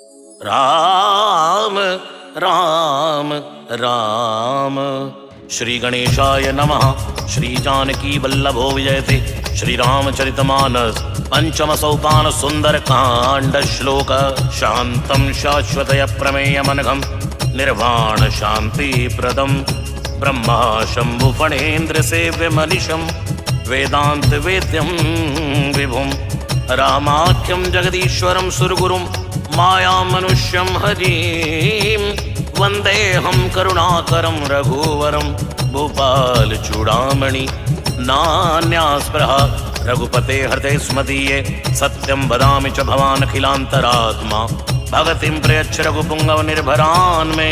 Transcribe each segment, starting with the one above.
राम राम राम। श्री गणेशाय नमः। श्री जानकी वल्लभो विजयते। श्री रामचरितमानस पंचम सोपान सुंदर कांड श्लोक। शांतं शाश्वतय प्रमेयमनघं निर्वाण शांति प्रदम ब्रह्मा शंभु फणेन्द्र सेव्य मनीषं वेदांत वेद्यं विभुं रामाख्यं जगदीश्वरं सुरगुरुं माया मनुष्यं हरिं वंदेहं करुणाकरं रघुवरं भूपाल चूड़ामणि नान्यास्पृहा रघुपते हृदय स्मदीये सत्यं वदामि च भवान् अखिलान्तरात्मा भगतिं प्रयच्छ रघुपुंगव निर्भरान् मे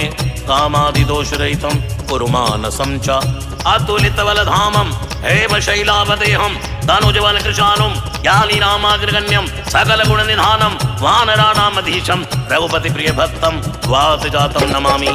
कामादिदोषरहितं कुरु मानसं च अतुलितबलधामं हेमशैलावदेहं धनुजवन कृशानुं ज्ञानीनामाग्रगण्यं सकलगुणनिधानं वानराणामधीशं रघुपतिप्रियभक्तं वातजातं नमामि।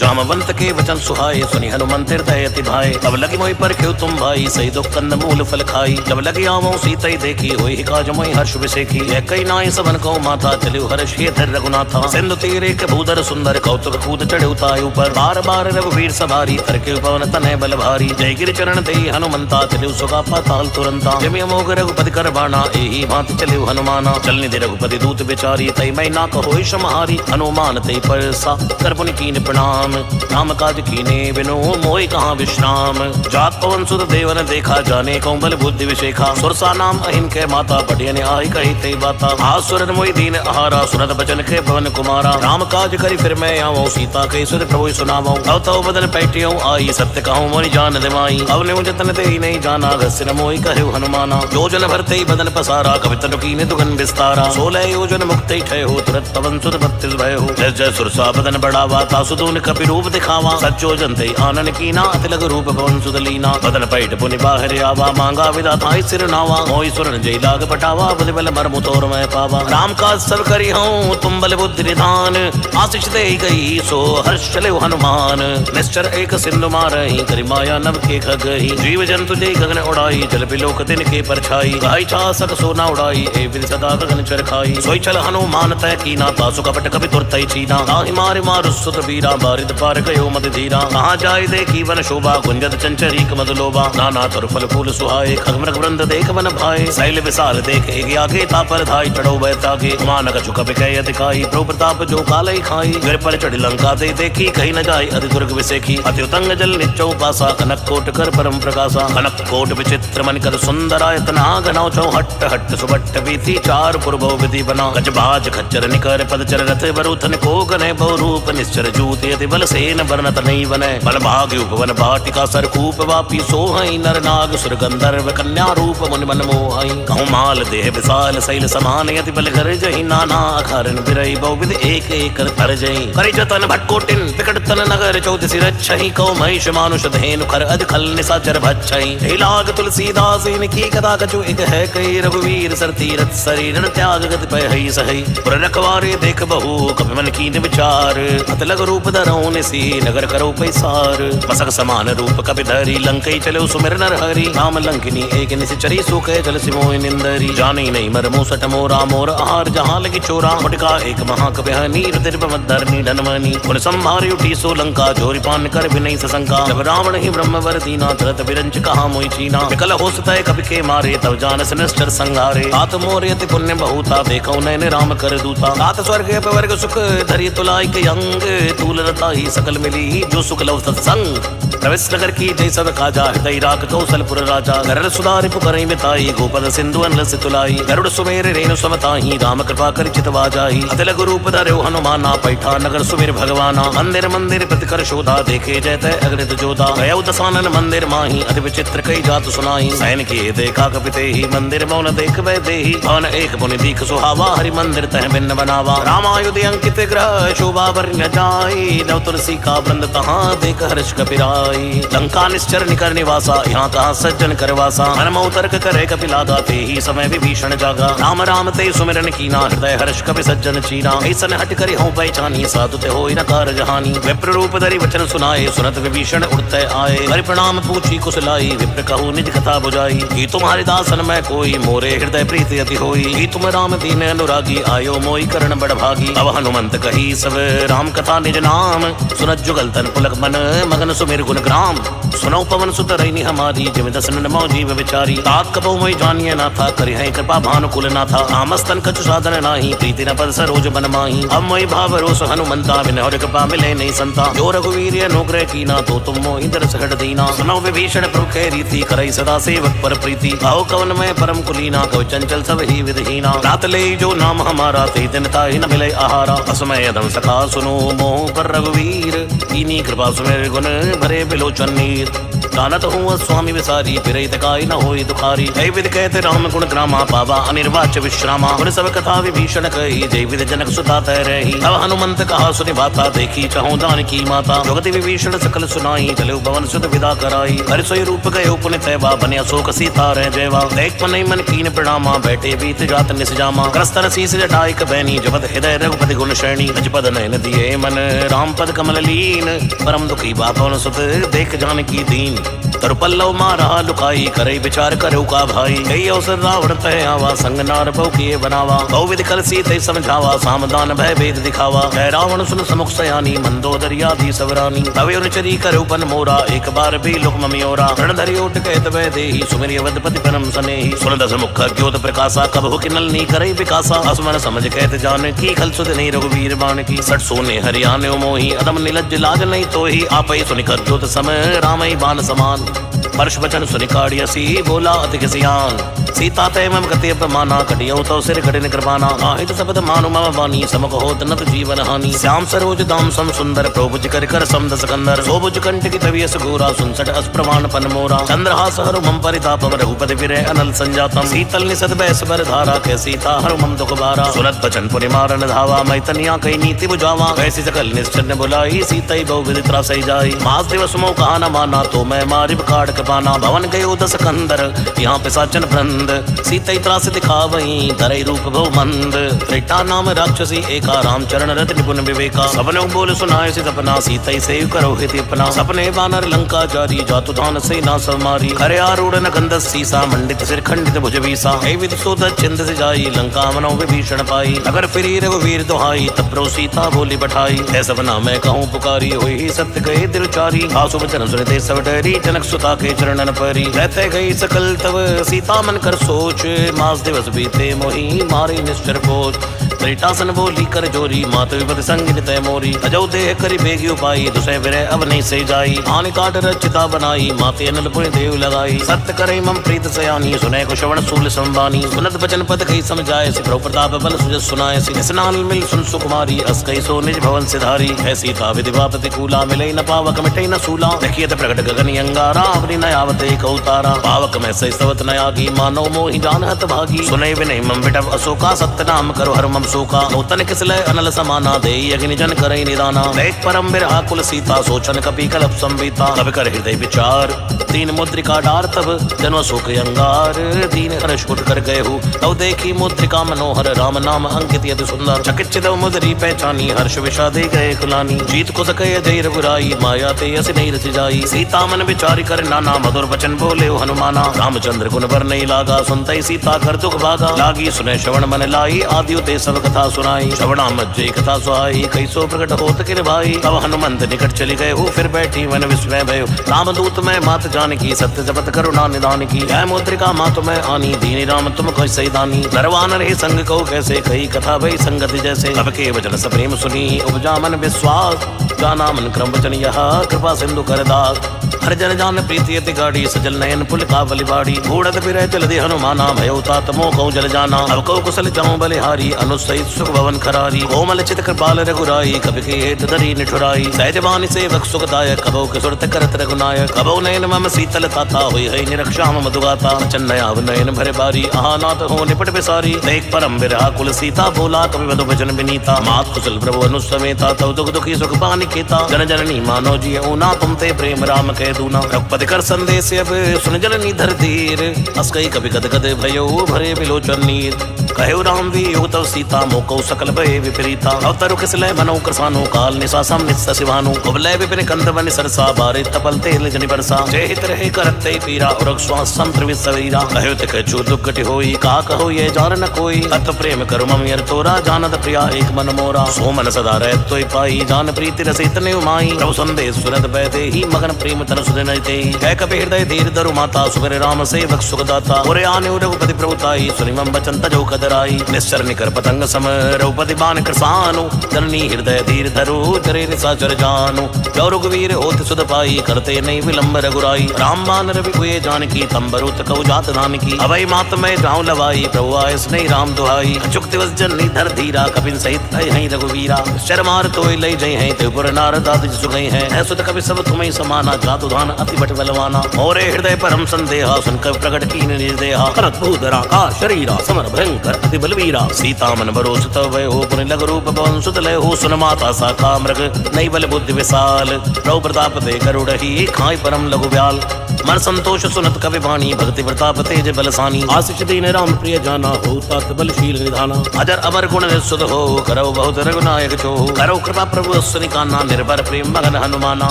जामवंत के वचन सुहाए सुनि हनुमंत हृदय अति भाए। तब लगी मोहि परख्यो तुम भाई सही दुख कंद मूल फल खाई। जब लगी आवो सीता देखी होई काज मोहि हर्ष विसेखी। यह कई नाई सबन को माथा चलियो हर्ष ये धर रघुनाथा। सिंधु तीर एक भूधर सुंदर कौतुक कूद चढ़े उताय ऊपर। बार बार रघुवीर सवारी तरके पवन तनय बल भारी। जय गिर चरण दे हनुमंता चलियो सुगा पाताल तुरंता। जमि अमोघ रघुपति कर बाणा एही भांति चलियो हनुमाना। चलनि दे रघुपति दूत बिचारी तई मैं ना कहोई समाहारी। हनुमान तई परसा कर पुनि कीन प्रणाम। राम काज कीने बिनु मोहि कहाँ विश्राम। जात पवन सुत देवन देखा जाने कौन बल बुद्धि विशेखा। सुरसा नाम अहिन के माता पटियन आई कही ते बाता। आसुरन मोहि दीन आहारा सुनत बचन के पवन कुमारा। राम काज करी फिर मैं आवो सीता के सुर प्रभु सुनावो। तव तव बदन पैटियो आई सत्य कहूँ मोहि जान दिमाई। अवने जतन ते ही नहीं जाना घस्य मोहि कहु हनुमाना। योजन भरते ही बदन पसारा कवितन कीने दुगन विस्तारा। 16 योजन मुक्त ठय हो तुरत पवन सुत 32 भय हो। जय जय सुरसा बदन बढ़ावा तासुदून कपि रूप दिखावा। सच्चो जनते आनन कीना अतिलग रूप पवन सुदलीना। बदन पैठ पुनि बाहर आवा मांगा विधाता सिर नावा। मोहि सुरन जय लाग पटावा बुद्धि बल मर्म तोर मैं पावा। राम काज सब करी हूँ तुम बल बुद्धि निधान। आशीष दे गई सो हर्ष चले हनुमान। निश्चर एक सिंधु मारही करि माया नभ के खगही। जीव जंतु जय गगन उड़ाई जल बिलोक दिन के परछाई। गाय छासक सोना उड़ाई ए बिन सदा गगन चरखाई। सोई चल हनुमान तय कीना तासु कपट कपि तुरतई चीना। ताहि मारि मारु सुत बीरा बारिद पार गयो मद धीरा। कहाँ जाय देखी वन शोभा गुंजत चंचरीक मद लोभा। नाना तर फल फूल सुहाए खगमृग वृंद देख वन भाए। शैल विशाल देख एक आगे तापर धाई चढ़ो बैतागे। मानक झुक बिकय अधिकाई प्रभु प्रताप जो कालय खाई। गिर पर चढ़ी लंका दे देखी कहीं न जाय अति दुर्ग विसेखी। अति उतंग जल निचौ पासा कनक कोट कर परम प्रकाशा। कनक कोट विचित्र मन कर सुंदरायतना गनौ चौ हट्ट हट्ट सुबट्ट बीती। चार पुरभव विधि बना गजबाज खच्चर निकर पदचर रथ बरुथन को गने बहु रूप निश्चर जूत यति बल सेन वर्णत नहीं बने। बल भाग्य उपवन भाटिका सरकूप वापी सोहई नर नाग सुर गंधर्व कन्या रूप मुनि मन मोहई। कहूँ माल देह विशाल शैल समान यति बल घर जही। नाना अखारन बिरई बहुविध एक एक तर जही। करि जतन भटकोटिन विकट तन नगर चौदसी रच्छहि। कौ महिष मानुष धेनु खर अज खल निशाचर भच्छहि। हे लाग तुलसीदास इनकी कथा कछु एक है कई। रघुवीर सर तीरथ शरीर त्याग गति पय हई सहई। पुर रखवारे देख बहु कपि मन कीन विचार। अतलग रूप धरऊ निसी नगर करो पैसार। मसक समान रूप कपि धरी लंकई चलो सुमिर नर हरि। राम लंकिनी एक निश्चरी सुख जल सिमोहि निंदरी। जानी नहीं मर मूसट मोरा मोर आहार जहाँ लगी चोरा। मुटका एक महाकव्यहनी धर्मी धनवनी। पुन संभारी उठी सो लंका जोरी पान कर भी नहीं सशंका। जब रावण ही ब्रह्म वर दीना तरत विरंच कहा मोहि चीना। विकल हो सतय कपि के मारे तब जानस निश्चर संहारे। तात मोर यति पुण्य बहुता देखो नैन राम कर दूता। तात स्वर्ग अपवर्ग सुख धरि तुलाई के अंग। तूल रता ही सकल मिली जो सुख लव सत्संग। प्रवेश नगर की जय सब काजा हृदय राख कौशलपुर राजा। गरर सुधारि पुकरई मिताई गोपद सिंधु अनलस तुलाई। गरुड़ सुमेर रेणु समताही राम कृपा कर चितवा जाई। अतिलग रूप धर्यो हनुमाना पैठा नगर सुमेर भगवाना। मंदिर मंदिर प्रतिकर शोधा देखे जयते अग्नित जोधा। गयो दसानन मंदिर माही अति विचित्र कई जात सुनाई। सैन के देखा कपिते ही मंदिर मौन देख वै देही। भवन एक पुनि दीख सुहावा हरि मंदिर तह भिन्न बनावा। रामायुध अंकित ग्रह शोभा वर्ण्य जाई। नव तुलसी का वृंद तहाँ देख हर्ष कपिराई। लंका निश्चर निकर निवासा यहाँ कहाँ सज्जन करवासा। हनुमौ तर्क करे कपिलागा ते ही समय विभीषण जागा। राम राम ते सुमिरन कीना हृदय हर्ष कपि सज्जन चीना। ऐसन हट करि हों पहचानी साधु ते होई न कारज हानि। विप्र रूप धरि वचन सुनाए सुनत विभीषण उठते आए। हरि प्रणाम पूछी कुशलाई विप्र कहू निज कथा बुझाई। ही तुम्हारे दासन में कोई मोरे हृदय प्रीति अति होई। ही तुम राम दीन अनुरागी आयो मोई करण बड़ भागी। अब हनुमंत कही सब राम कथा निज नाम। सुनत जुगल तन पुलक मन मगन सुमिर गुण ग्राम। सुनौ पवन सुत रैनी हमारी जिम दसन मौ जीव विचारी। तात कबो मोई जानिए ना था करि है कृपा भानुकुल ना था। आमस्तन कछु साधन नाही प्रीति न पद सरोज बन माही। अब मोई भाव रोष हनुमंता विनोर कृपा मिले नहीं संता। जो रघुवीर अनुग्रह कीना तो तुम मोहि दरस हट दीना। सुनौ विभीषण प्रभु के रीति करई सदा सेवक पर प्रीति। कहो कवन में परम कुलीना कहो चंचल सब ही विधहीना। रात ले जो नाम हमारा ते दिन ताहि न मिले आहारा। असमय अधम सखा सुनो मोह पर रघुवीर। कीनी कृपा सुमेर गुण भरे बिलोचन नीर। जानत हूँ स्वामी विसारी फिरई तकाई न होई दुखारी। जय विद कहते राम गुण ग्रामा पावा अनिर्वाच्य विश्रामा। गुण सब कथा विभीषण कही जय विद जनक सुता तय रही। अब हनुमंत कहा सुनि बाता देखी चाहूं दान की माता। जुगति विभीषण सकल सुनाई चले भवन सुत विदा कराई। हरि सोई रूप गए पुनित तैवा बने अशोक सीता रह जयवा। देख मन मन कीन प्रणामा बैठे बीत जात निस जामा। क्रस्तर शीस जटाई कबैनी जपत हृदय रघुपति गुण श्रेणी। अजपद नयन दिए मन राम पद कमल लीन। परम दुखी बापन सुत देख जानकी दीन। तर पल्लव मारा लुकाई करे विचार करो का भाई। कई अवसर रावण तय आवा संग नार बहु किए बनावा। बहु विधि कल सीते समझावा सामदान भय भेद दिखावा। जय रावण सुन समुख सयानी मंदोदरी आदि सवरानी। तवे उनचरी करो पन मोरा एक बार भी लुक ममियोरा। रण धरि ओट कहत वै देहि सुमिरि अवधपति परम सनेहि। सुन दस मुख ज्योत प्रकाशा कबहु किनल नी करे विकासा। असमन समझ कहत जान की खल सुध नहीं रघुवीर बाण की। सट सोने हरियाने मोहि अदम निलज्ज लाज नहीं तोहि। आपै सुनिकर ज्योत समय रामई बाण समान। वर्ष वचन सुनिकाड़ियसी बोला अधिक सियान। सीता तय मम गति अपमाना कटियो तो सिर कठिन कृपाना। आहित शब्द मानु मम वाणी समक होत नत जीवन हानि। श्याम सरोज दाम सम सुंदर प्रभुज कर कर समद सकंदर। सोभुज कंठ की तविय सुगोरा सुनसठ अस प्रमाण पन मोरा। चंद्रहास हरु मम परितापम रघुपति विरह अनल संजातम। शीतल निसद बैस बर धारा कै सीता हरु मम दुख बारा। सुनत बचन पुनि मारन धावा मैं तनिया कई नीति बुझावा। वैसी सकल निश्चन बुलाई सीतई बहु विधि त्रासई जाई। मास दिवस मोह कहा न माना तो मैं मारिब काट पाना। भवन गयो दस कंदर यहाँ पिशाचन वृंद। सीतई त्रास दिखावई धरई रूप भव मंद। त्रेटा नाम राक्षसी एका राम चरण रत निपुण विवेका। सबने बोल सुनाए से सपना सीतई सेव करो हित अपना। सपने बानर लंका जारी जातु धान से ना सब मारी। खरे आरूढ़ न गंधस सीसा मंडित सिर खंडित भुज बीसा। हे विद सोद चिंद से जाई लंका मनो विभीषण पाई। अगर फिरी रघुवीर दोहाई तब प्रो सीता बोली बैठाई। है सपना मैं कहूँ पुकारी हुई सत्य गए दिलचारी। आसु वचन सुनते सब डरी जनक सुता के चरणन परी। रहते गई सकल तव सीता मन कर सोच। मास दिवस बीते मोही मारी निश्चर पोच। त्रिटासन बोली कर जोरी मात विपद संग तय मोरी। अजौ देह करी बेगी उपाई दुसै विरह अब नहीं से जाई। आन काट रचिता बनाई माते अनल पुण्य देव लगाई। सत्य करे मम प्रीत सयानी सुने को श्रवण सूल संबानी। सुनत बचन पद कही समझाए से प्रभु प्रताप बल सुजस सुनाए से। स्नान मिल सुन सुकुमारी अस कही सो निज भवन सिधारी। है सीता विधिवा प्रतिकूला मिले न पावक मिटे न सूला। देखिए प्रकट गगन अंगारा अवनि नयावत एक अवतारा। पावक में सही सवत नयागी मानो मोहि जानहत भागी। सुने विनय मम विटव अशोका सत्य नाम करो हर मम शोका। नूतन किसलय अनल समाना दे अग्नि जन करई निदाना। देख परम बिरहा कुल सीता सोचन कपि कलप संविता। तब कर हृदय विचार दीन मुद्रिका डार तब जन्म शोक अंगार। दीन हर्ष उठ कर गए हो तब देखी मुद्रिका मनोहर राम नाम अंकित यति सुंदर। चकित मुद्री पहचानी हर्ष विषादे गए कुलानी। जीत को सके जय रघुराई माया ते अस नहीं रच जाई। सीता मन विचारी कर नाना मधुर वचन बोले हनुमाना। रामचंद्र गुण बर नहीं लागा सुनते सीता कर दुख भागा। लागी सुने श्रवण मन लाई आदि ते सब कथा सुनाई। श्रवणा मज्जे कथा सुहाई कैसो प्रकट होत किर भाई। अब हनुमंत निकट चली गए हो फिर बैठी मन विस्मय भयो। रामदूत में मात जानकी सत्य जपत करुणा निदान की। जय मुद्रिका मात में आनी दीनी राम तुम कोई सही दानी। नरवान रहे संग को कैसे कही कथा भई संगति जैसे। अब के वचन सप्रेम सुनी उपजा मन विश्वास। जाना मन क्रम वचन यह कृपा सिंधु कर दास। हर जन जान प्रीति अति गाड़ी सजल नयन पुल कावली बाड़ी। घोड़त फिर चल दे हनुमाना भयो तात मोह कौ जल जाना। अब कौ कुशल जाऊं बलिहारी अनुस सहित सुख भवन खरारी। कोमल चित कृपाल रघुराई, कवि के हेत धरी निठुराई। सहजवानी सेवक सुखदायक, कबो के सुरत करत रघुनायक। कबो नयन मम शीतल ताता, हुई है निरक्षा मम दुगाता। चन्नयाव नयन भरे बारी, आहा नाथ हो निपट बिसारी। देख परम बिरहा कुल सीता, बोला कवि मधु भजन विनीता। मात कुशल प्रभु अनुसमेता, तव दुख दुखी सुख पानि केता। जन जननी मानो जी ऊना, तुम ते प्रेम राम कह दूना। रघुपति कर संदेश अब सुन जननी धर धीर। अस कई कवि गद गद भयो, भरे बिलोचन नीर। कहो राम भी योग तव सीता, मोको सकल भय विपरीता। अवतरु किसलय मनो कृसानो, काल निशासम निस्स शिवानु। उबलय विपिन कंद बन सरसा, बारे तपल तेल जनि बरसा। जय हित रहे करत ते पीरा, उरग श्वास संत्र विसवीरा। कहो तिक छू दुख घटि होई, का कहो ये जान न कोई। अत प्रेम करु मम यर तोरा, जानत प्रिया एक मन मोरा। सो मन सदा रह तोय पाई, जान प्रीति रसित ने उमाई। प्रभु संदेश सुनत बैठे ही, मगन प्रेम तन सुधन ते। कह कपि हृदय धीर धरु माता, सुमिर राम सेवक सुखदाता। उरे आने रघुपति प्रभुताई, सुनि मम बचन तजो कदराई। निश्चर निकर पतंग सम, रघुपति बान कृसानु। जननी हृदय धीर धरु, जरे निशाचर जानु। जो रघुवीर होत सुध पाई, करते नहीं विलंब रघुराई। राम बान रवि कुये जानकी, तंबरुत कउ जात धानकी। अभय मात मैं जाऊं लवाई, प्रभु आय स्नेह राम दुहाई। अचुक दिवस जननी धर धीरा, कपिन सहित है रघुवीरा। शर्मार तोय लई जई हैं, त्रिपुर नारद आदि सुगई हैं। ऐसुत कवि सब तुम्हें समाना, जातु धान अति बट बलवाना। मोरे हृदय परम संदेहा, सुन कवि प्रकट कीन निर्देहा। करत भूधरा का शरीरा, समर भयंकर अति बलवीरा। सीता मन बरोस तव भय हो, पुनि लघु रूप पवन सुत लय हो। सुन माता साका मृग, नई बल बुद्धि विशाल। प्रभु प्रताप दे गरुड़हि, खाई परम लघु ब्याल। मन संतोष सुनत कवि वाणी, भक्ति प्रताप तेज बलसानी। आशीष दीन राम प्रिय जाना, हो तात बलशील निधाना। अजर अमर गुण निस्सुत हो, करो बहुत रघुनायक जो। करो कृपा प्रभु अस्सनि काना, निर्भर प्रेम मगन हनुमाना।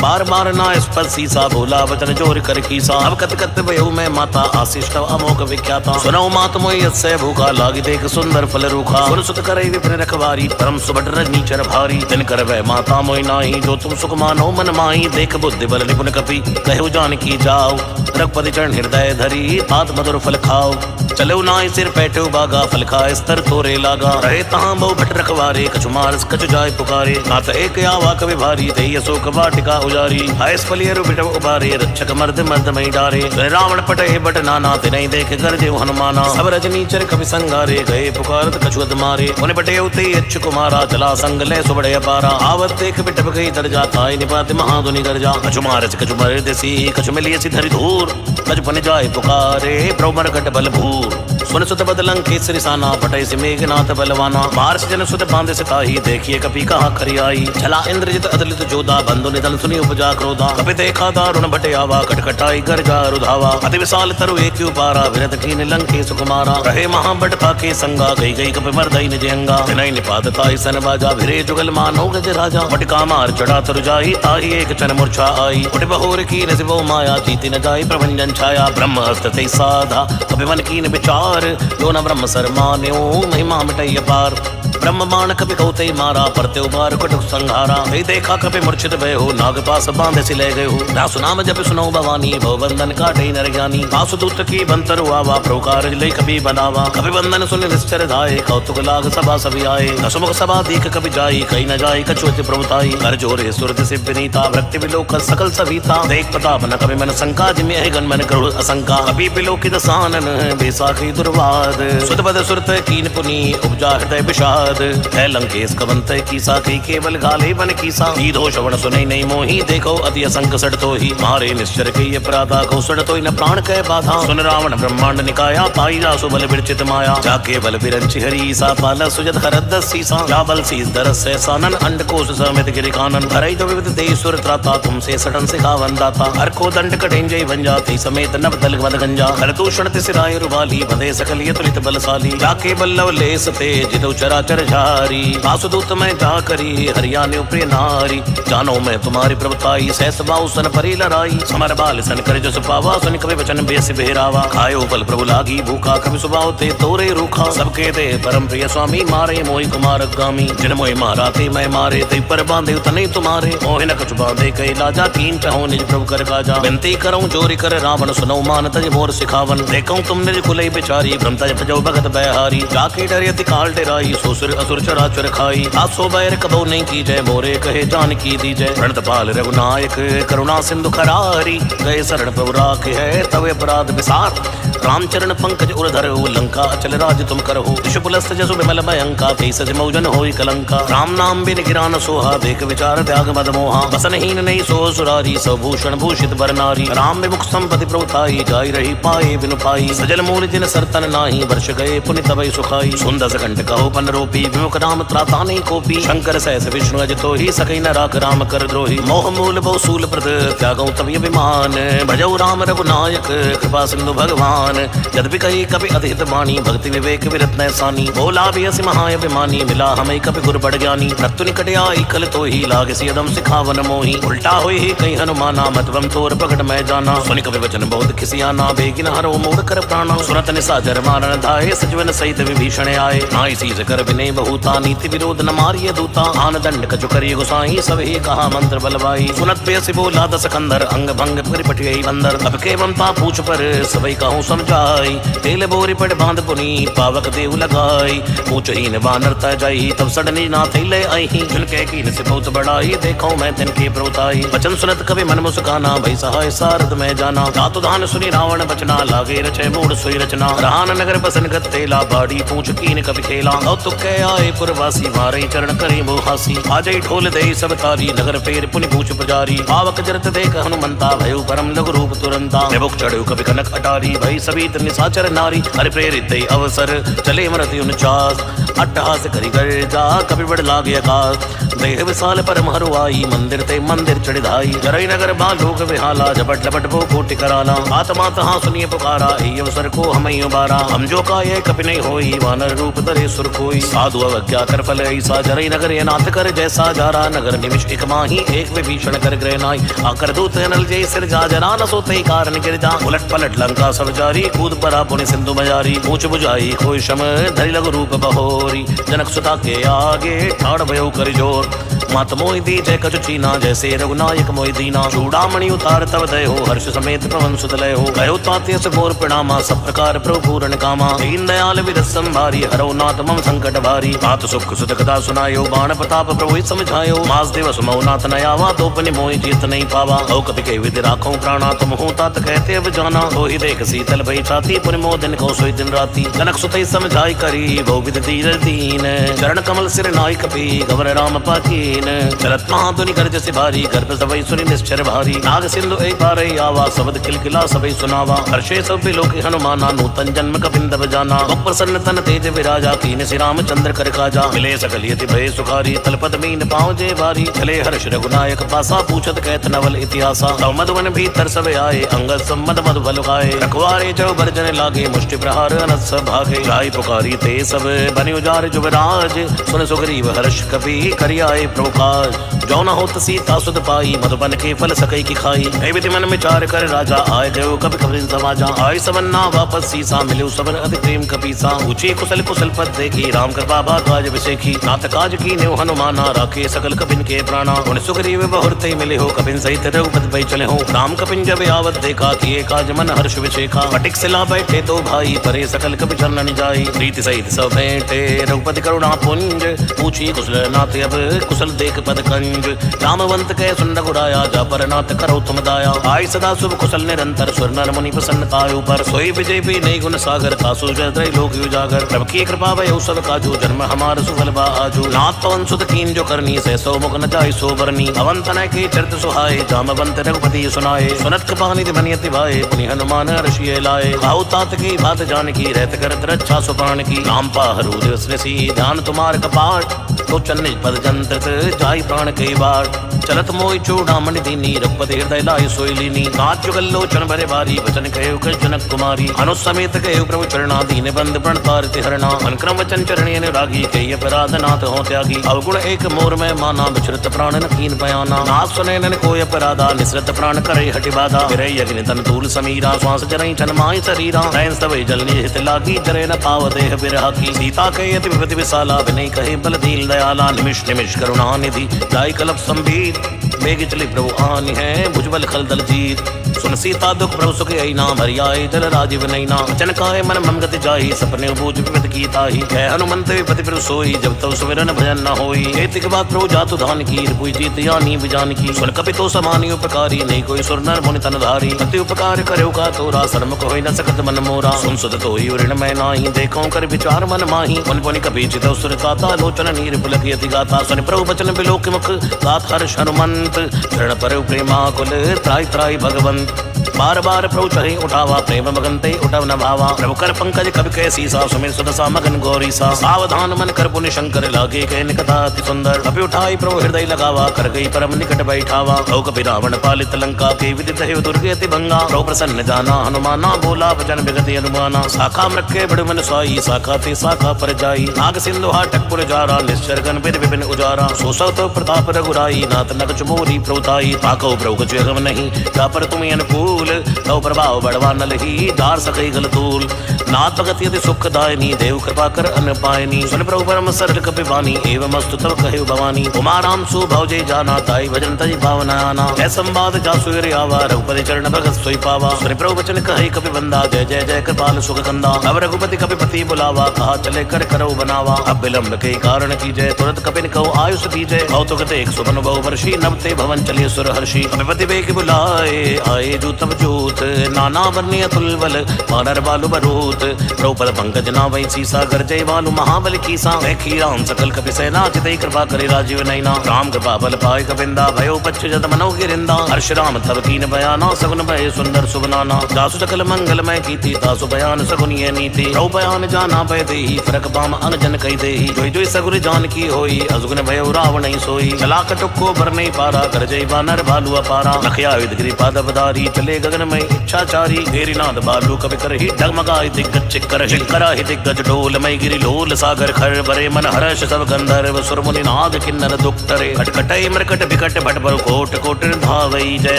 बार बार ना स्पर्श सीसा, भोला वचन जोर कर कीसा। अब कत कत भयो मैं माता, आशीष तव अमोघ विख्याता। सुनौ मात मोहि यस्य भूखा, लागी देख सुंदर फल रूखा। सुन सुत करे विपिन रखवारी, परम सुभट रजनीचर भारी। दिन कर वै माता मोहि नाही, जो तुम सुख मानो मन माही। देख बुद्धि बल निपुण कपि, कहो जानकी जाओ। रघुपति चरण हृदय धरी, तात मधुर फल खाओ। चलो नाय सिर पैठो बागा, फल खाए स्तर तोरे लागा। रहे तहाँ बहु भट रखवारे, कछु मारस कछु जाय पुकारे। नाथ एक आवा कवि भारी, दई अशोक वाटिका उजारी। हायस फलियरु बिटव उबारे, रक्षक मर्द मर्द मई डारे। रावण पटे बट नाना, तिनहि देख गरजे हनुमाना। सब रजनीचर कवि संगारे, गए पुकारत कछु अध मारे। उन बटे उते अच्छ कुमारा, चला संग ले सुबड़े अपारा। आवत देख बिटव गई दर्जा, ताय निपात महाधुनि गर्जा। कछु मारस कछु मर देसी, कछु मिलियसी धरि धूर। कछु पन जाय पुकारे, प्रभु मरघट बल भूर। सुन सुत बदलंग केसरी साना, पटय से मेघनाथ बलवाना। मार्स जन सुत बांधे सिताही, देखिए कपि कहाँ खरी आई। चला इंद्रजित अदलित जोधा, बंधु निधन सुनि उपजा क्रोधा। कपि देखा दारुण बटे आवा, कटकटाई गर्जा रुधावा। अति विशाल तरु एक उपारा, विरत कीन लंके सुकुमारा। रहे महाबट ताके संगा, गई गई कपि मर्दई निज अंगा। तिनहि निपात ताई सन बाजा, भिरे जुगल मानो गज राजा। वटिका मार चढ़ा तरु जाई, ताही एक चन मूर्छा आई। उठ बहोर कीन सिवो माया, जीति न जाई प्रभंजन छाया। ब्रह्म हस्त ते साधा, कपि मन कीन विचार। जो न ब्रह्म सर मान्यो, महिमा मिटई अपार। ब्रह्म बाण कपि कौते मारा, परते उबार कटुक संहारा। हे देखा कपि मूर्छित भय हो, नाग पास बांधे से ले गए हो। दासु नाम जप सुनो भवानी, भव बंधन काटे नर ज्ञानी। वासुदूत की बंतर आवा, प्रभु कारज लई कपि बनावा। कपि बंधन सुन निश्चर धाये, कौतुक लाग सभा सभी आए। दसमुख सभा दीख कपि जाई, कहीं न जाई कछु अति प्रभुताई। कर जोरे सुरत से विनीता, भक्ति विलोक सकल सभीता। देख प्रताप न कपि मन शंका, जिम्य है गण मन करुण असंका। कपि विलोकित सानन, बेसाखी दुर्वाद। सुत बद सुरत कीन पुनी, उपजा हृदय विषाद। है लंकेश कवंत कीसा, कई केवल गाले बन कीसा। दीधो श्रवण सुनै नहीं मोही, देखो अति असंक सड़ तो ही। मारे निश्चर के अपराधा, को सड़ तो न प्राण कह बाधा। सुन रावण ब्रह्मांड निकाया, पाई जासु बल विरचित माया। जाके बल विरंचि हरी सा, पाल सुजत हरद सीसा। जा बल सीस दरस से सानन, अंड कोश समित गिरि कानन। धरई जो विविध देश सुर त्राता, तुमसे सडन सिखावन दाता। हर को दंड कठिंजय भंजाति, समेत नव दल बद गंजा। हर दूषण तिसिराय रुबाली, बधे सकल ये तुलित बलशाली। जाके बल्लव लेस ते, जितु चराचर झारी। वासुदूत मैं जा करी, हरियाणा प्रिय नारी। जानो मैं तुम्हारी प्रभुताई, सहस बाहु सन परी लड़ाई। समर बाल सन कर जस पावा, सुन कवि वचन बेस बेहरावा। खायो बल प्रभु लागी भूखा, कवि सुबाव ते तोरे रूखा। सबके दे परम प्रिय स्वामी, मारे मोहि कुमार गामी। जिन मोहि मारा ते मैं मारे, ते पर बांधे तने तुम्हारे। मोहि न कछु बांधे कई लाजा, कीन चाहो निज प्रभु कर काजा। विनती करऊं जोरी कर रावण, सुनौ मान तज मोर सिखावन। देखऊं तुम निज कुलई बिचारी, नारी भ्रमता भजो भगत बहारी जाके डरियति काल डेराई सोसुर असुर चराचर खाई आसो बैर कबो नहीं की जय मोरे कहे जान की दी जय प्रणत पाल रघुनायक करुणा सिंधु खरारी गए शरण प्रभु राखे है तव अपराध विसार रामचरण पंकज उरधर लंका अचल राज तुम करहो शिशुपुलस्त जसु विमल भयंका तेई सज मौजन होई कलंका राम नाम बिन गिरान सोहा देख विचार त्याग मद मोहा बसनहीन नहीं सो सुरारी सबूषण भूषित बर नारी राम विमुख संपति प्रभुताई जाई रही पाए बिनु पाई सजल मूल जिन सरतन नाही वर्ष गए पुनि तबई सुखाई सुंदस कंठ कहो पन रोपी विमुख राम त्राता नहीं कोपी शंकर सहस विष्णु अज तो ही सकई न राख राम कर द्रोही मोह मूल बहु सूल प्रद त्यागौ तब अभिमान भजौ राम रघुनायक कृपा सिंधु भगवान यद्यपि कही कभी अधित वाणी भक्ति विवेक विरत सानी बोला भी हसी महाअभिमानी मिला हमें कभी गुर बढ़ ज्ञानी रत्तु निकट आई कल तो ही लागे सियदम सिखावन मोही उल्टा हुई ही कहीं हनुमाना मतवम तोर प्रकट मैं जाना सुनि कवि वचन बहुत खिसियाना बेगिन हरो मूढ़ कर प्राणा सुनत निसाचर मारन धाये सजवन सहित विभीषण आए नाई सीज कर विनय बहुता नीति विरोध न मारिय दूता आन दंड कछु करिय गुसाई सब ही कहा मंत्र बलवाई सुनत बेसी बोला दस कंदर अंग भंग परिपट गई बंदर अब के ममता पूछ पर सबई कहूँ समझाई तेल बोरी पड़ बांध पुनी पावक देव लगाई पूछ ही न बानर ता जाई तब सडनी ना थैले आई झुनके की से बहुत बड़ाई देखो मैं तिनके प्रभुताई वचन सुनत कभी मन मुस्काना भई सहाय सारद में जाना धातु धान सुनी रावण बचना लागे रचे मूड सोई रचना रहान नगर बसन गत्तेला बाड़ी पूछ कीन कभी खेला कौतुक के आए पुरवासी मारे चरण करी मोहासी आजई ढोल दे सब तारी नगर फेर पुनि पूछ पुजारी पावक जरत देख हनुमंता भयो परम लघु रूप तुरंता मुख चढ़ो कभी कनक अटारी भई सभी निसाचर नारी हरि प्रेरित दई अवसर चले मरति उनचास अट्टहास करी गर्जा कभी बड़ लागे आकाश देह विशाल परम हरुआई मंदिर ते मंदिर चढ़िधाई जरई नगर बालोक विहाला झपट लपट वो कोटि कराला आत्मा तहाँ सुनिए पुकारा ए अवसर को हमें उबारा हम जो का ये कभी नहीं होई वानर रूप धरे सुर कोई साधु अवज्ञा कर फल ऐसा जरई नगर ये नाथ कर जैसा जारा नगर निमिष एक माही एक विभीषण कर ग्रह नाई आकर दूत नल जय सिर जा जरा न सोते कारण गिर जा उलट पलट लंका सब जारी कूद परा पुनि सिंधु मजारी पूछ बुझाई कोई शम धरि लघु रूप बहोरी जनक सुता के आगे ठाड़ भयो कर जोर मत मोहि दी जय कछु चीना जैसे रघुनायक मोहि दीना चूड़ामणि उतार तब दय हो हर्ष समेत पवन सुत लय हो गयो ताते से मोर प्रणामा सब प्रकार प्रभु पूर्ण कामा दीन दयाल विरस संभारी हरो नाथ मम संकट भारी तात सुख सुत कथा सुनायो बाण प्रताप प्रभु ही समझायो मास दिवस मौ नाथ नयावा तो पुनि मोहि जीत नहीं पावा औ कपि के विधि राखो प्राणा तुम हो तात कहते अब जाना हो ही देख शीतल भई छाती पुनि मोह दिन को सोई दिन राती जनक सुत समझाई करी बहु विधि धीर दीन चरण कमल सिर नाई कपि गवर राम पाकी चलत महाधुनि गर्ज से भारी गर्भ सबई सुनि निश्चर भारी नाग सिंधु एक बार आवा शब्द किलकिला सबई सुनावा हर्षे सब लोक हनुमाना नूतन जन्म कपिंदव जाना मुख प्रसन्न तन तेज विराजा कीन श्री रामचंद्र कर काजा मिले सकल यति भय सुखारी तलपत मीन पाँव जे भारी चले हर्ष रघुनायक पासा पूछत कहत नवल इतिहासा तव मधुवन भीतर सब आए अंगद सम्मद मधु बल खाए रखवारे जो बरजन लागे मुष्टि प्रहार अनस भागे जाई पुकारी ते सब बनि उजार जुबराज सुन सुग्रीव हर्ष कपि करियाए प्रभुकाज जो न होत सीता सुध पाई मधुबन के फल सकई की खाई ऐ विधि मन विचार कर राजा आए गयो कभी कभी समाजा आय सबन्ना वापस सीसा मिलो सबन अति प्रेम कपीसा ऊंची कुशल कुशल पद देखी राम कृपा बाज विशेखी नाथ काज की न्यू हनुमाना राखे सकल कपिन के प्राणा उन सुग्रीव बहुरते मिले हो कपिन सहित रघुपति भई चले हो राम कपिन जब आवत देखा किए काज मन हर्ष विशेखा फटिक सिला बैठे तो भाई परे सकल कपि चरण जाई प्रीति सहित सब भेंटे रघुपति करुणा पुंज पूछी कुशल नाथ अब कुशल देख पद कंज रामवंत के सुन रघुराया जा पर नाथ करो तुम दाया आय सदा शुभ कुशल निरंतर सुर नर मुनि प्रसन्नता ऊपर सोई विजय भी नहीं गुण सागर कासु जय लोक उजागर प्रभु की कृपा भय सब काजू जन्म हमार सुफल बा आजू नाथ पवन सुत कीन जो करनी से सो मुख न जाय सो बरनी अवंत न के चरित सुहाए जामवंत रघुपति सुनाए सुनत कृपा निधि बनियति भाए पुनि हनुमान ऋषि लाए खाऊ तात की बात जान की रहत करत रक्षा सुपान की राम पाहरु दिवस सी ध्यान तुम्हार कपाट तो चन्नी पद जंत्र जाई प्राण कई बार चलत मोई चूड़ामणि दीनी रघुपति हृदय लाई सोई लीनी नाथ जुगल लोचन भरे भारी वचन कहे कर जनक कुमारी अनुसमेत कहे प्रभु चरणा दीन बंद प्रणतार हरणा अनुक्रम वचन चरणी अनुरागी कही अपराध नाथ हो त्यागी अवगुण एक मोर में माना विचरत प्राण न कीन बयाना नाथ सुने नन कोई अपराधा निसरत प्राण करे हटि बाधा विरय अग्नि तन तूल समीरा श्वास जरई छन माई शरीरा नयन सबई जल निहित लागी जरे न पाव देह बिरहा की सीता कहे अति विपति विशाला विनय कहे बल दीन दयाला निमिष निमिष करुणा निधि दाई कलप संबीर बेग चले प्रभु आनी है भुजबल खल दल जीत सुन सीता दुख प्रभु सुख ना भरियाए जल राजीव नैना वचन काहे मन मम गति जाही सपने बूझ विपद की ताही कह हनुमंत विपति प्रभु सोई जब तब सुमिरन भजन न होई एक बात प्रभु जातु धान की पुई जीत यानी बिजान की सुन कपि तो समानी उपकारी नहीं कोई सुर नर मुनि तन धारी अति उपकार करो का तोरा सन्मुख होई न सकत मन मोरा सुन सुध तो ऋण मैं नाही देखो कर विचार मन माही पुन पुनि कपि चित सुर ताता लोचन नीर पुलक यति गाता सुन प्रभु वचन बिलोक मुख गात हर्ष हनुमंत चरण पर प्रेमा कुल त्राई त्राई भगवंत बार बार प्रभु चढ़े उठावा प्रेम मगनते उठव न भावा प्रभु कर पंकज कवि कैसी सा सुमिर सुदसा मगन गौरी सा सावधान मन कर पुण्य शंकर लागे कह निकता अति सुंदर कपि उठाई प्रभु हृदय लगावा कर गई परम निकट बैठावा प्रभु कपि रावण पालित लंका के विदित है दुर्गे अति भंगा प्रभु प्रसन्न जाना हनुमाना बोला वचन विगति अनुमाना शाखा रखे बड़ मन साई शाखा ते शाखा पर जाई नाग सिंधु हाटक पुर जारा निश्चर गण विद विपिन उजारा सोसव तो प्रताप रघुराई नाथ नग चमोरी प्रभुताई ताको प्रभु कछु अगम नहीं जा पर तुम्हें अनुकूल तो प्रभाव बढ़वा न लही दार सकई गल तूल नाथ भगत यदि सुख दायनी देव कृपा कर अन पायनी सुन प्रभु परम सरल कपि बानी एवं अस्तु तब कहे भवानी उमा राम सु भव जय जाना ताई भजन तज भावना आना है संवाद जासु रे आवा रघुपति चरण भगत सोई पावा सुन प्रभु वचन कहे कपि बंदा जय जय जय कृपाल सुख कंदा अब रघुपति कपि पति बुलावा कहा चले कर करो बनावा अब विलंब के कारण की जय तुरंत कपि कहो आयुष दीजय भव तो गते एक सुबन बहु वर्षी नवते भवन चले सुर हर्षि कपिपति बेग बुलाए आए जो तब जोत नाना वर्णीय तुलबल वानर बालु बरूत द्रौपद पंकज नावै सीसा गर्जय बालु महाबल कीसा देखी राम सकल कपि सेना चितई कृपा करे राजीव नैना राम कृपा बल पाए कपिंदा भयो पच्छ जत मनो गिरिंदा हर्ष राम तब कीन बयाना सगुन भय सुंदर सुबनाना दासु सकल मंगलमय कीति तासु बयान सगुनिय नीति रौ बयान जाना भय देहि फरक पाम अंगजन कहि देहि जोई जोई सगुर जान की होई अजगुन भयो रावण ही सोई चला कटुको बर नहीं पारा गर्जय बानर भालु अपारा लखया विद गिरि पादवदारी चले गगन में इच्छाचारी घेरी नाद बालू कवि कर ही डगमगाई दिग्गज चिक्कर शिक्करा ही दिग्गज डोल मई गिरि लोल सागर खर बरे मन हर्ष सब गंधर्व सुरमुनि नाद किन्नर दुक्तरे खटखटई मरकट बिकट भट पर कोट कोट धावई जय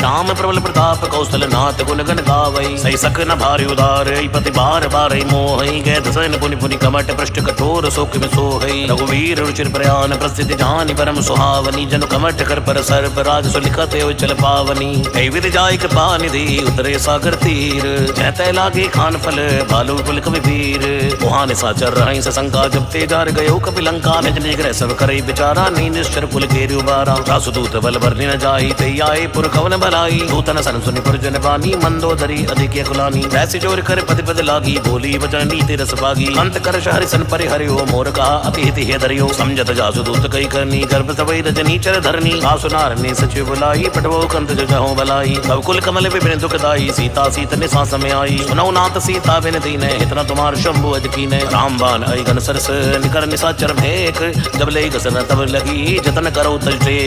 राम प्रबल प्रताप कौशल नाथ गुण गण गावई सही सक न भारी उदार पति बार बार मोहई गए दसन पुनि पुनि कमट पृष्ठ कठोर शोक में सोहई रघुवीर रुचिर प्रयाण प्रसिद्धि जानि परम सुहावनी जन कमट कर पर सर्प राज सुलिखत हो चल पावनी कई विद जाय कृपा निधि उतरे सागर तीर जहते लागे खान फल बालू कुल कवि वीर वहां निशाचर रही सशंका जब तेजार गयो कपि लंका निज निग्रह सब करे बिचारा नहीं निश्चर कुल घेरि उबारा रासुदूत बल भरने न जाई ते आए पुर कवन भलाई दूतन सन सुनि पुर जन बानी मंदोदरी अधिक कुलानी ऐसी जोर कर पति पद लागी बोली वचन नीति रस पागी अंत कर हरि सन परिहरियो मोर कहा अति हिति हे दरियो समझत जासुदूत कई करनी गर्भ तवई रजनी चर धरनी आसुनार ने सचिव बुलाई पटवो कंत जहो बलाई सब कुल कमल विपिन दुखदाई सीता सीत निशा समय आई सुनौ नाथ सीता बिन दीन इतना तुम्हार शंभु अज कीने रामबान आई घन सरस निकर निशाचर भेक जब ले गसन तब लगी जतन करो तजते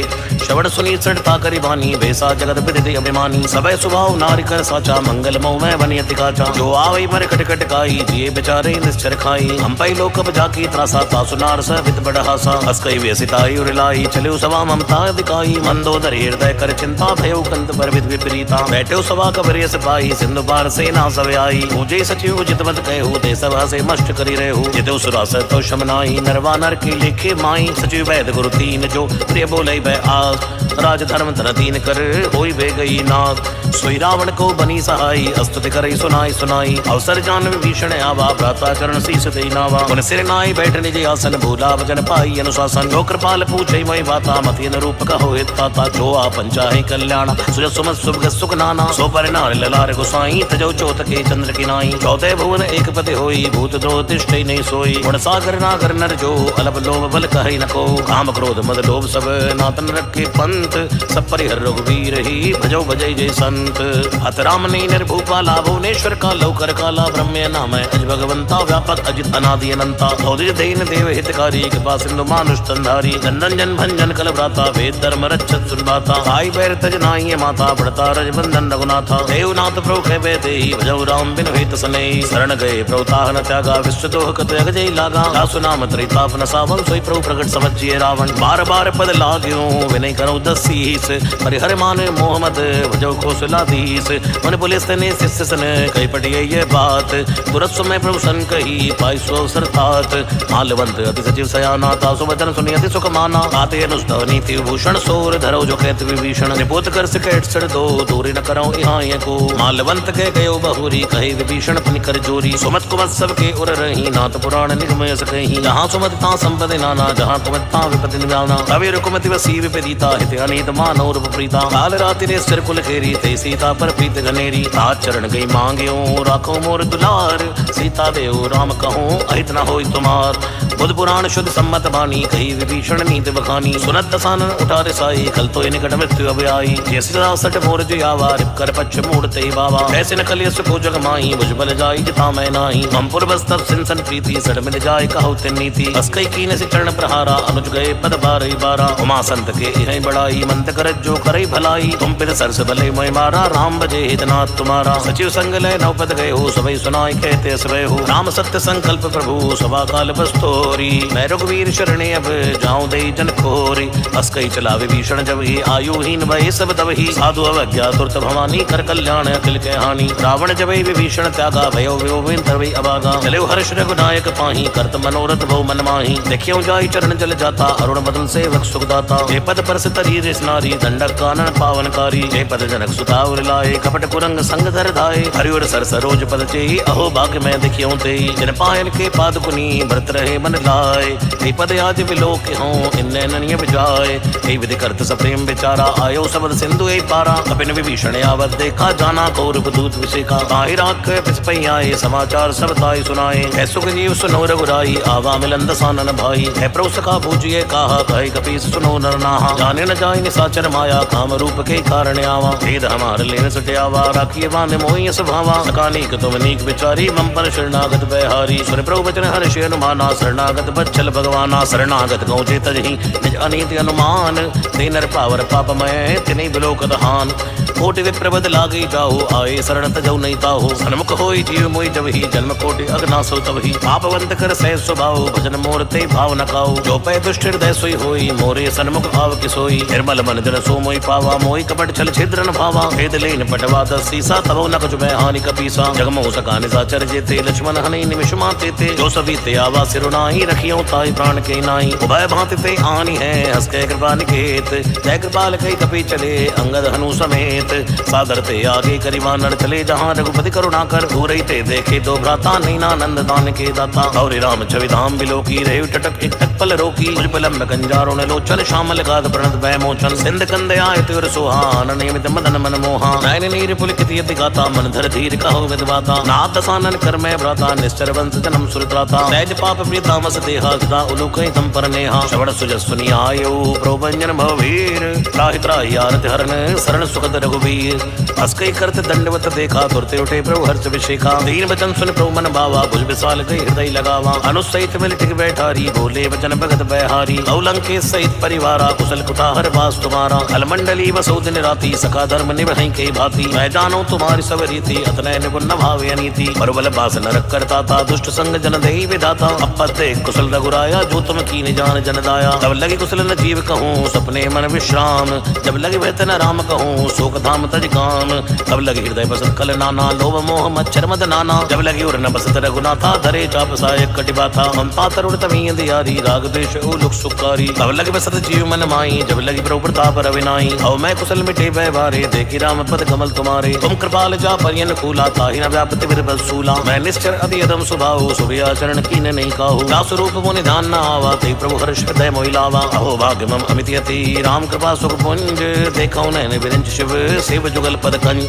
श्रवण सुनी सड़ता करी बानी बेसा जगत विदित अभिमानी सबय स्वभाव नारी कर साचा मंगल मऊ में बनी अति काचा जो आवई मर कट कट काई जिए बेचारे निश्चर खाई हम पई लोक जाकी त्रासा तासुनार स विद बड़ हासा हस कई वेसिताई उरिलाई चलो सवा ममता दिखाई मंदोदर हृदय कर चिंता भयो कंत पर विद विपरीता बैठो सभा कबरिय सिपाही सिंधु पार सेना सब आई पूजे सचिव जितवत कहू दे सभा से मष्ट करी रहू जितो सुरास तो शमनाई नरवा नर की लेखे माई सचिव वैद गुरु तीन जो प्रिय बोले भय आस राज धर्म धन तीन कर होई बे गई नाथ सोई रावण को बनी सहाई अस्तुति करई सुनाई सुनाई अवसर जान विभीषण आवा भ्राता चरण शीस दे नावा उन सिर नाई बैठ निज आसन भूला वचन पाई अनुशासन जो कृपाल पूछे मई बाता मति रूप कहो हिता जो आ पंचाहे कल्याण सुज सुमत सुभ सुख नाना सो पर नार ललार गोसाई तजो चोत के चंद्र की नाई चौथे भुवन एक पति होई भूत द्रोह तिष्ठै नहीं सोई गुण सागर नागर नर जो अलब लोभ बल कहि न को काम क्रोध मद लोभ सब नातन रखे पंथ सब परिहर रघुवीर ही भजो भजय जय संत हत राम ने निर्भूपाला भुवनेश्वर का लौकर काला ब्रह्म नाम अज भगवंता व्यापक अजित अनादि अनंता औदिज देन देव हितकारी कृपा सिंधु मानुष तंधारी जनन जन भंजन कल भ्राता वेद धर्म रक्षत सुनबाता आई बैर तज नाई माता पड़ता रज बंधन रघुनाथा देवनाथ प्रभु कहे देहि भजौ राम बिन हेत सने शरण गए प्रभु ताहन त्यागा विश्वतोह कत अगजय लागा दासु नाम त्रिताप न सावन सोई प्रभु प्रगट समझिए रावण बार बार पद लाग्यो विनय करो दसीस परिहर मान मोहम्मद भजौ कौशलाधीश मन पुलिस ने शिष्य सन कई पटिए ये बात तुरत समय प्रभु सन कही पाई सो अवसर तात मालवंत अति सचिव सयाना तासु वचन सुनि अति सुख माना आते अनुष्ठ नीति भूषण सोर धरो जो कहत विभीषण निपोत कर सिकेट सड़ दो दूरी न करो इहाय को। मालवंत के गयो बहुरी कहे विभीषण पुनि कर जोरी। सुमत कुमत सब के उर रही नाथ पुराण निगमय सकही। जहाँ सुमत ता संपदि नाना जहाँ कुमत ता विपति निवाना। तवे रुकुमति वसी विपरीता हित अनीत मानव रूप प्रीता। काल राति ने सिर कुल खेरी ते सीता पर प्रीत घनेरी। रात चरण गई मांग्यो राखो मोर दुलार। सीता देव राम कहो अहित न होई तुमार। बुध पुराण शुद्ध सम्मत बानी कही विभीषण नीति बखानी। सुनत दसानन उठारे साई कल तो निकट मृत्यु अब आई। जैसे सट मोर जियावा कर पक्ष मूर्ते बाबा। ऐसे न कलियस को जग माही भुजबल जाई जिता मैं नाही। हमपुर बस्तव सिंसन प्रीति सड़ मिल जाए कहो तिन नीति। अस्कई कीन से चरण प्रहारा अनुज गए पद बारई बारा। उमा संत के इह बड़ाई मंत कर जो करई भलाई। तुम पिर सरस भले मोय मारा राम बजे हितनाथ तुम्हारा। सचिव संग लय नौ पद गए हो सबई सुनाई कहते सबे हो। राम सत्य संकल्प प्रभु सभा काल बस्तोरी। मैं रघुवीर शरणे अब जाऊं दई जन खोरी। अस्कई चला विभीषण जब ही आयुहीन भय सब तब ही। साधु अवज्ञा तुरत भवानी कर कल्याण अखिल के हानि। रावण जब विभीषण त्यागा भयो विभोविन तरवई अभागा। चले हर्ष रघुनायक पाही करत मनोरथ भव मन माही। देखियो जाई चरण जल जाता अरुण बदन सेवक सुखदाता। हे पद परस तरी रिस नारी दंडक कानन पावनकारी। हे पद जनक सुता उर लाए कपट कुरंग संग धर धाये। हरिवर सर सरोज पद चेई अहो भाग्य मैं देखियो तेई। जिन पायन के पाद पुनी व्रत रहे मन लाए। हे पद आज विलोक हों इन्ने ननिय बिजाए। हे विधि करत सप्रेम विचारा आयो सबद सिंधु ए पारा। कपिन विभीषण आवत देखा जाना कौरव दूत विषेका। ताहि राख पिसपई आए समाचार सब ताई सुनाए। है सुख जीव सुनो रघुराई आवा मिलन दसानन भाई। है प्रभु सखा पूजिए काहा कहे कपीस सुनो नर नाहा। जाने न जाय निसाचर माया काम रूप के कारण आवा। भेद हमार लेन सटियावा राखिए बांध मोहि स्वभावा। सकानीक तुम नीक विचारी मम पर शरणागत बहारी। सुन प्रभु वचन हर्ष अनुमाना शरणागत बच्चल भगवाना। शरणागत गौजे तजहि निज अनीति अनुमान। ते नर पावर पापमय तिनि बिलोक दहान। कोटि विप्रबद लागी जाओ आए शरण तजौ नहीं ताहो। सन्मुख होई जीव मोहि जब ही जन्म कोटि अग्नासो तब ही। पापवंत कर सह स्वभाव भजन मोर ते भाव न खाओ। जो पै दुष्ट हृदय सोई होई मोरे सन्मुख भाव कि सोई। निर्मल मन जन सो मोहि पावा मोहि कपट छल छिद्र न भावा। भेद लेन पटवा दस सीसा तबो न कुछ भय हानि कपीसा। जगमो सका निसाचर जेते लक्ष्मण हनि निमिष माते ते। जो सभी ते आवा सिरुनाही रखियो ताई प्राण के नाई। उभय भांति ते आनी है हस के कृपा निकेत। जय कृपाल कई कपि चले अंगद हनु समेत। सादर ते आगे करिवानर चले जहाँ रघुपति करुणा कर। दूरई ते देखे दो भ्राता नैनानंद दान के दाता। गौरी राम छवि धाम बिलोकी रहे टटक एक टक पल रोकी। मुझपलम कंजारो ने लोचन श्यामल गाद प्रणत भय मोचन। सिंध कंद आय तुर सुहान नियमित मदन मन मोहा। नयन नीर पुलकित यति गाता मन धर धीर कहो विधवाता। नाथ दसानन कर मैं भ्राता निश्चर वंश जन्म सुरत्राता। सहज पाप प्रिय तामस देहा सदा उलूक तम पर नेहा। श्रवण सुजस सुनि आयो प्रोभंजन भववीर। त्राहि त्राहि आरति हरन शरण सुखद रघुवीर। अस्कई करत दंडवत देखा तुरते उठे प्रभु हर्ष विशेखा। दीन वचन सुन प्रभु मन भावा भुज विशाल गई हृदय लगावा। अनुसहित मिल टिक बैठारी बोले वचन भगत बहारी। अवलंके सहित परिवारा कुशल कुटाहर वास तुम्हारा। अलमंडली वसो दिन राति सखा धर्म निभहि के भांति। मैं जानो तुम्हारी सब रीति अतनय निपुण न भावे अनीति। परबल बास नरक करता था दुष्ट संग जन दही विधाता। अपते कुशल रघुराया जो तुम कीन जान जन दाया। तब लगी कुशल न जीव कहूँ सपने मन विश्राम। जब लगी वेतन राम कहूँ शोक धाम तज काम। तब लगी हृदय बसत कल नाना लोभ मोह मच्छर मद नाना। जब लगी उर न बसत रघुनाथा धरे चाप सायक कटिबाथा। ममता तरुण तमी दियारी राग द्वेष उलुक सुकारी। तब लगी बसत जीव मन माई जब लगी प्रभु प्रताप रविनाई। अव मैं कुशल मिटे भय भारे देखी राम पद कमल तुम्हारे। तुम कृपाल जा परियन खूला ताहि न व्यापति बिरबल सूला। मैं निश्चर अति अधम स्वभाव सुभिया चरण कीन नहीं काहू। दासु रूप मुनि ध्यान न आवा ते प्रभु हर्ष हृदय मोहि लावा। अहो भाग्य मम अमित यति राम कृपा सुख पुंज। देखो नैन विरंच शिव शिव जुगल पद कंज।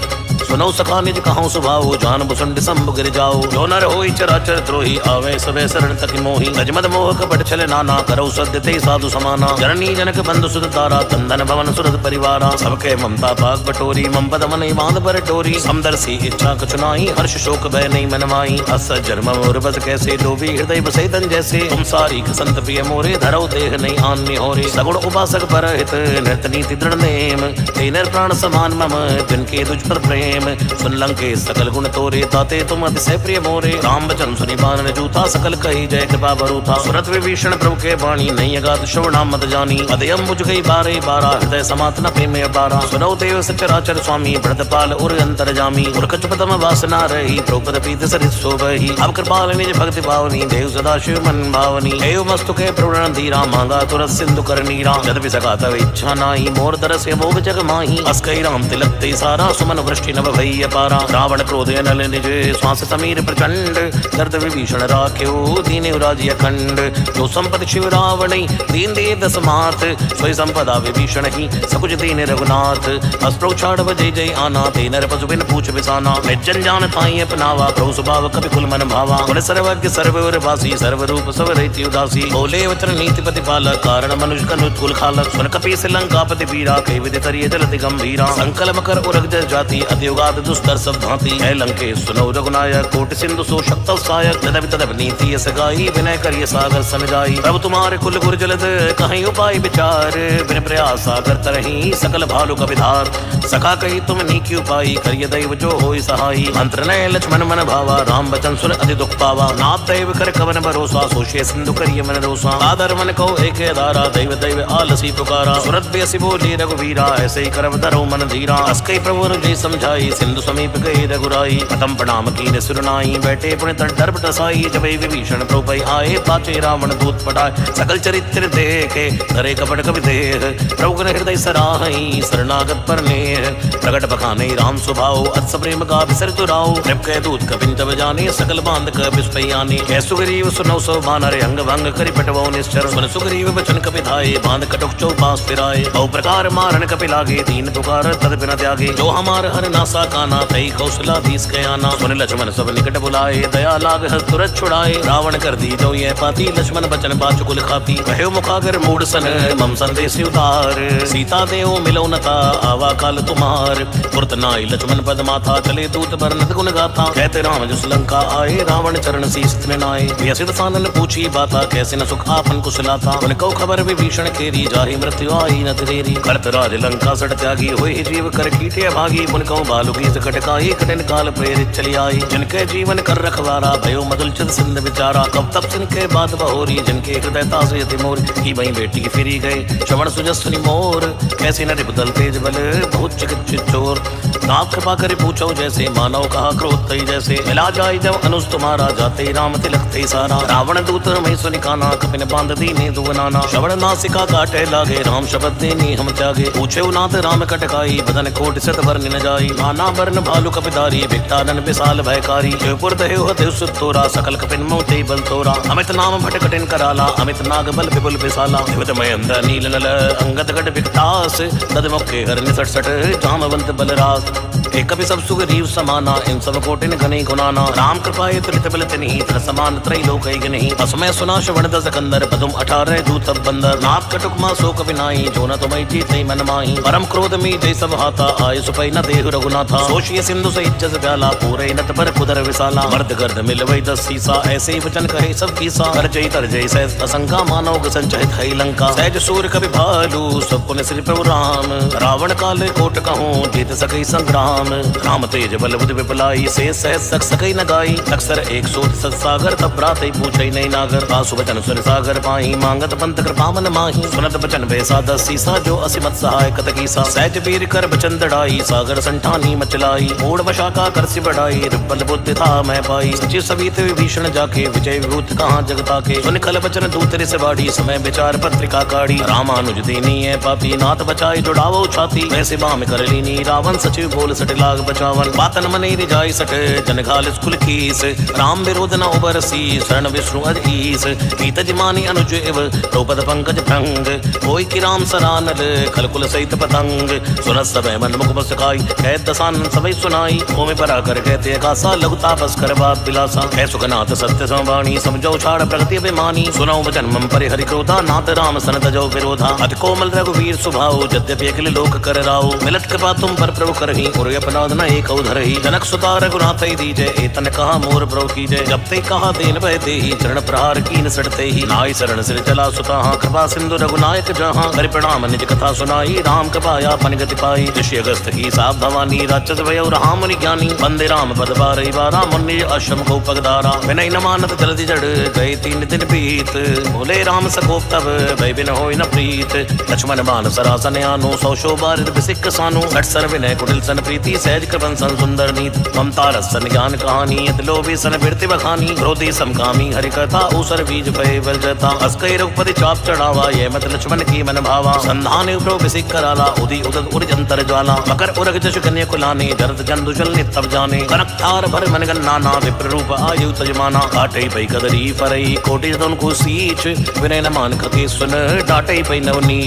सुनो सखा निज कहो स्वभाव जान बुसुंड संभ गिर जाओ। जो नर होई चराचर द्रोही आवे सबे शरण तक मोही। गजमद मोह कपट छल नाना करो सद्य ते साधु समाना। जननी जनक बंधु सुत तारा तंदन भवन सुरत परिवारा। सबके ममता पाग बटोरी मम पद मन बांध पर डोरी। समदर्शी इच्छा कछु नाई हर्ष शोक भय नहीं मन माई। अस जन्म मोर बस कैसे लोभी हृदय बसे तन जैसे। तुम सारी संत प्रिय मोरे धरो देह नहीं आन्य होरे। सगुण उपासक पर हित नृत नीति दृढ़ नेम। ते नर प्राण समान मम जिनके तुझ पर प्रेम। सुन लंके सकल गुण तोरे ताते तुम अतिशय प्रिय मोरे। राम बचन सुनि बानर जूथा सकल कही जय कृपा बरूथा। सुरत विभीषण प्रभु के वाणी नहीं अगाध श्रवणा मत जानी। अदयम बुझ गई बारे बारा हृदय समात न प्रेम अपारा। सुनो देव सचराचर स्वामी भरतपाल उर अंतर जामी। उर कछपतम वासना रही द्रौपद प्रीत सरित शोभहि। अब कृपाल निज भक्ति भावनी देव सदा शिव मन भावनी। एव मस्तु के प्रवण धीरा मांगा तुरत सिंधु कर नीरा। जद भी सका तव इच्छा नाही मोर तरस मोह जग माही। अस्कई राम तिलक ते सारा सुमन वृष्टि नभ भई अपारा। रावण क्रोध अनल निज श्वास समीर प्रचंड दर्द विभीषण राख्यो दीन राजी अखंड। जो संपद शिव रावण दीन दे दस मात सोई संपदा विभीषण ही सकुच दीन रघुनाथ। अस्त्रोक्षाड़ जय जय आना ते नर पशु बिन पूछ बिसाना। निर्जन जान ताई अपनावा प्रभु स्वभाव कवि कुल मन भावा। गुण सर्वज्ञ सर्ववर वासी सर्वरूप सब रहित उदासी। बोले वचन नीति प्रतिपालक कारण मनुष्य कनुज कुल खालक। सुन कपीस लंकापति वीरा कई विधि तरिय जलति गंभीरा। संकल मकर उरग जस जाति अति उगाद दुस्तर सब भांति। है लंके सुनो रघुनायक कोटि सिंधु सो शक्त सहायक। तदप तदप नीति यस गाई विनय करिय सागर सन जाई। प्रभु तुम्हारे कुल गुर जलद कहीं उपाय विचार। बिन प्रयास सागर तरही सकल भालु कपिधार। सखा कही तुम नीकी उपाय करिय दैव जो होई सहाई। मंत्र नय लक्ष्मण मन भावा राम बचन सुन अति दुख पावा। नाथ दैव कर कवन भरोसा सोशे सिंधु करिय मन रोसा। आदर मन कहो एक धारा दैव दैव आलसी पुकारा। सुरत बेसी बोले रघुवीरा ऐसे ही करव धरो मन धीरा। अस्कई प्रभु जय समझाई सिंधु समीप गए रघुराई। प्रथम प्रणाम कीन सुरनाई बैठे पुण्य तट दर्प टसाई। जब विभीषण प्रभु आए पाचे रावण दूत पटाए। सकल चरित्र देखे धरे कपट कवि देह। प्रभु हृदय सराहई शरणागत पर नेह। प्रगट बखाने राम स्वभाव अत्स प्रेम का विसर तुराओ। कह दूत कपिन तब जाने सकल बांध कपिस्पयाने। कह सुग्रीव सुनौ सो बानर अंग भंग करि पटवो निश्चर। सुन सुग्रीव बचन कपि धाये बांध कटुक चौपास फिराए। बहु प्रकार मारन कपि लागे दीन पुकार तद बिन त्यागे। जो हमार हर नासा काना तई कौशलाधीश कयाना। सुन लक्ष्मण सब निकट बुलाए दया लाग हस तुरत छुड़ाए। रावण कर दी जो ये पाती लक्ष्मण बचन बाचु कुल खाती। कहो मुखागर मूड सन मम संदेश उतार। सीता देव मिलो नता आवा काल तुम्हार। पुरत नाई लक्ष्मण पद माथा चले दूत बरनत गुण गाथा। कहते राम जस लंका आए रावण चरण शीस नाए। व्यसित सानन पूछी बाता कैसे न सुख आपन कुशलाता। उनको खबर विभीषण केरी जाहि मृत्यु आई न तेरी। करत राज लंका सट त्यागी होई जीव कर कीटे भागी। उनको बालुकी से कटकाई कठिन काल प्रेरित चली आई। जिनके जीवन कर रखवारा भयो मदुल चित सिंध विचारा। कब तब जिनके बात बहोरी जिनके हृदय तासे अति मोर। की बही बेटी की फिरी गए श्रवण सुजस्वनी मोर। कैसे न बदल तेज बल बहुत चिकित्सित चोर। नाथ कृपा कर पूछो जैसे मानव कहा क्रोध तई जैसे। मिला जाय जब अनुज तुम्हारा जाते राम तिलक ते सारा। रावण दूत में सुनिकाना कपिन बांध दीने दुवनाना। श्रवण नासिका काटे लागे राम शब्द देने हम त्यागे। पूछे नाथ राम कटकाई बदन कोट सत वर्ण न जाई। नाना वर्ण भालु कपिधारी भिक्टानन विशाल भयकारी। शिवपुर दहेव देव सुतोरा सकल कपिन मोते बल तोरा। अमित नाम भट कटिन कराला अमित नाग बल विपुल विशाला। विविध महेंद्र नील नल अंगद गढ़ विकटास। तद मुखे हर निसट सट जामवंत बलरास। एक कपि सब सुग्रीव समाना इन सब कोटिन घने गुनाना। राम कृपाए तुलित बल तिन्हि त्र समान त्रैलोक गनिहि। असमय सुना श्रवण दस कंदर पदुम 18 दूत बंदर। नाथ कटुक मा सो कपि नाई जो न तुमई जीते मन माही। परम क्रोध में जय सब हाथा आय सुपै न देहु रघुनाथा। सोचिए सिंधु सहित जस प्याला पूरे नत पर कुदर विशाला। मर्द गर्द मिलवै 10 सीसा ऐसे वचन कहे सब कीसा। कर जय तर जय सहज असंका मानव संचहित है लंका। सहज सूर कवि भालू सब पुण्य श्री प्रभु राम। रावण काल कोट कहूँ जीत सकई संग्राम। राम तेज बल बुद्धि विपलाई से सहज सक सकई न गाई। अक्सर एक सोत सत्सागर तब प्राते पूछई नहीं नागर। आसु वचन सुन सागर पाही मांगत पंत कृपा मन माही। सुनत बचन बेसा 10 सीसा जो असिमत सहाय कत कीसा। सहज वीर कर बचन दड़ाई सागर संठानी मचलाई। मूड वशाका कर सि बढ़ाई रिपल बुद्धि था मैं पाई। सचिव सवित विभीषण जाके विजय विभूत कहाँ जगता के। सुन खल बचन दूत रिस बाड़ी समय विचार पत्रिका काढ़ी। रामानुज दीनी है पापी नाथ बचाई जुड़ावो छाती। वैसे बाम कर लीनी रावण सचिव बोल सट लाग बचावन। बातन मने रिजाई सट जन घाल स्कुल कीस। राम विरोध न उबरसी शरण विष्णु अधीस। कीत जिमानी अनुज इव द्रौपद पंकज भंग। कोई की राम सरानल खलकुल सहित पतंग। सुनत सबे मन मुख बसकाई कह दसानन सबई सुनाई। ओमे परा कर कहते कासा लघु तापस कर बात बिलासा। कह सुखनाथ सत्य संवाणी समझो छाड़ प्रगति अभिमानी। सुनो वचन मम परि हरि क्रोधा नाथ राम सन तजो विरोधा। अति कोमल रघुवीर स्वभाव यद्यपि अखिल लोक कर राओ। मिलत कृपा तुम पर प्रभु करही और अपराध न एक उधरही। जनक सुता रघुनाथ दीजय एतन कहा मोर प्रभु कीजय। जब ते कहा देन भय देहि चरण प्रहार कीन सड़ते ही। नाई शरण सिर चला सुता कृपा सिंधु रघुनायक जहाँ। कर प्रणाम निज कथा सुनाई राम कृपाया पन गति पाई। ऋषि अगस्त की साप भवानी राक्षस भय राम मुनि ज्ञानी। वंदे राम पद बारही बारा मुनि अश्वम को पगदारा। विनय न मानत जल्दी जड़ गए 3 दिन बीत। बोले राम सकोप तब भय बिन होय न प्रीत। लक्ष्मण बाण सरासन आनो 100 शोभा विसिक सानो। 60 सर विनय कुटिल सन प्रीति सहज कृपन सन सुंदर नीत। ममता रस सन ज्ञान कहानी अति लोभी सन बिरति बखानी। क्रोधी समकामी हरि कथा ऊसर बीज भय बल जता। अस्कई रघुपति चाप चढ़ावा ये मत लक्ष्मण की मन भावा। संधान उपरो विसिक कराला उदी उदत उर्ज अंतर ज्वाला। मकर उरग जश कन्या कुलाने जरद जंदु जल नितब जाने कनक थार भर मन गन्ना ना विप्र रूप आयु तजमाना काटे पई कदरी फरई कोटि जदन को सीच विनय न मान कथे सुन डाटे पई नवनी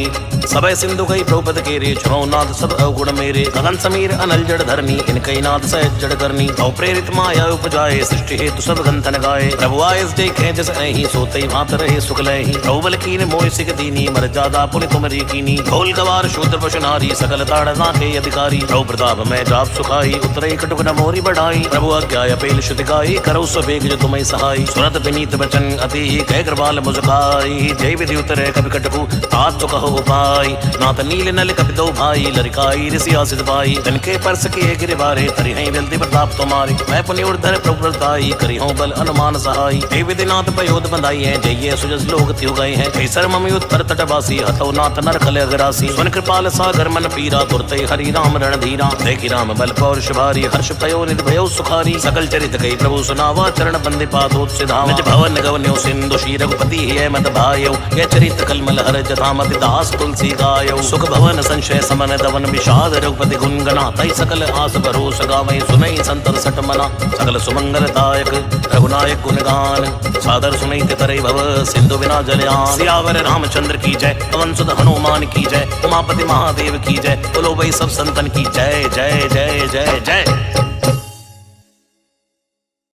सबय सिंधु कई द्रौपद के रे छौ नाथ सब अवगुण मेरे गगन समीर अनल जड़ धरनी इनकई नाथ सहज जड़ करनी तौ प्रेरित माया उपजाए सृष्टि हेतु सब गंथन गाए प्रभु आयस देखे जस अहि सोते भात रहे सुख लहि प्रभु कीन मोह सिख दीनी मर जादा पुनि तुमरी कीनी ढोल गवार शूद्र पशु नारी सकल ताड़ना के अधिकारी प्रभु प्रताप मैं जाप सुखाई उतरे कटुक न मोरी बढ़ाई प्रभु आज्ञा अपेल शुति गाई करो सवेग जो तुम्हें सहाय सुनत विनीत वचन अति कह कृपाल मुझकाई जय विधि उतरे कवि कटकु तात तो कहो उपाय नाथ नील नल कपि दो भाई लरिकाई ऋषि आसित पाई तनके परस किए गिरे बारे तरि हैं विलति प्रताप तुम्हारे मैं पुनि उर्धर प्रभु प्रताई करी हूँ बल अनुमान सहाय हे विधिनाथ पयोध बंधाई है जय सुजस लोग त्यु गए हैं कैसर ममि उत्तर तटवासी हतो नाथ नर खल अगरासी सुन कृपाल सागर मन पीरा तुरते हरि राम रणधीरा देखी राम बल पौरुष भारी हर्ष भयो निधि भयो सुखारी सकल चरित कई प्रभु सुनावा चरण बंदे पादोत सिधा निज भवन गवन्यो सिंधु श्री रघुपति है मत भायो ये चरित कलमल हर जथा मति दास तुलसी गायो सुख भवन संशय समन दवन विषाद रघुपति गुणगणा तई सकल आस भरोस गावै सुनई संतर सट मना सकल सुमंगलदायक रघुनायक गुणगान सादर सुनई तरई भव सिंधु बिना जलयान सियावर रामचंद्र की जय पवन सुत हनुमान की जय उमापति महादेव की जय बोलो भाई सब संतन की जय जय जय जय जय।